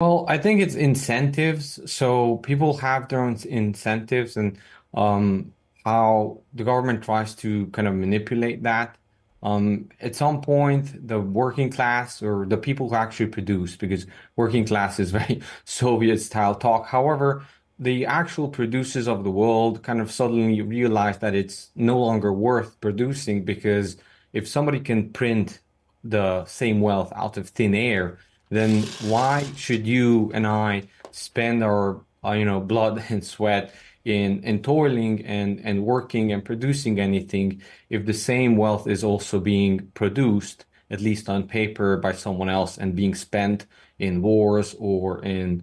Well, I think it's incentives. So people have their own incentives and um, how the government tries to kind of manipulate that. At some point, the working class or the people who actually produce, because working class is very Soviet style talk. However, the actual producers of the world kind of suddenly realize that it's no longer worth producing because if somebody can print the same wealth out of thin air, then why should you and I spend our blood and sweat in toiling and working and producing anything if the same wealth is also being produced, at least on paper, by someone else and being spent in wars or in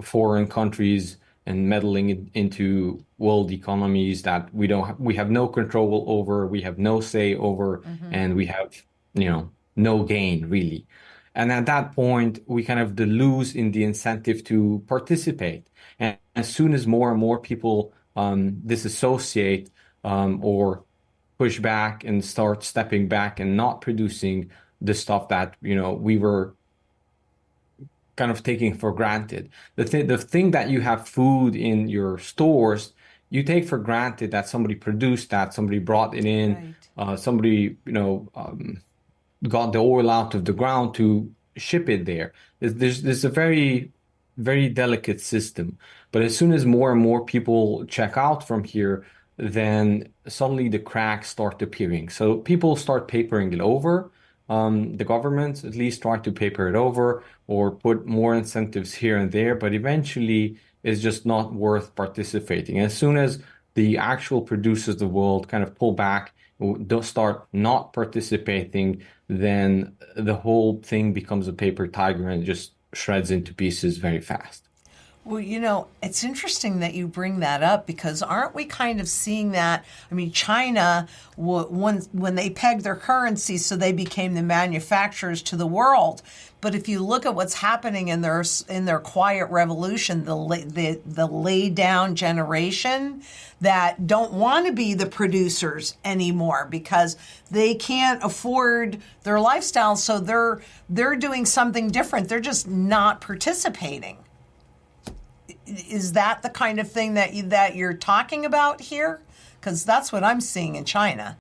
foreign countries and meddling into world economies that we have no control over, we have no say over, Hmm. and we have no gain really. And at that point, we kind of lose in the incentive to participate. And as soon as more and more people disassociate or push back and start stepping back and not producing the stuff that, we were kind of taking for granted. The thing that you have food in your stores, you take for granted that somebody produced that, somebody brought it in, Right. somebody, got the oil out of the ground to ship it there. There's a very delicate system. But as soon as more and more people check out from here, then suddenly the cracks start appearing. So people start papering it over. The governments at least try to paper it over or put more incentives here and there, but eventually it's just not worth participating. As soon as the actual producers of the world kind of pull back, don't start not participating, then the whole thing becomes a paper tiger and just shreds into pieces very fast. Well, it's interesting that you bring that up because aren't we kind of seeing that? I mean, China, when they pegged their currency, so they became the manufacturers to the world. But if you look at what's happening in their quiet revolution, the lay down generation that don't want to be the producers anymore because they can't afford their lifestyle, so they're doing something different. They're just not participating. Is that the kind of thing that you're talking about here? Because that's what I'm seeing in China.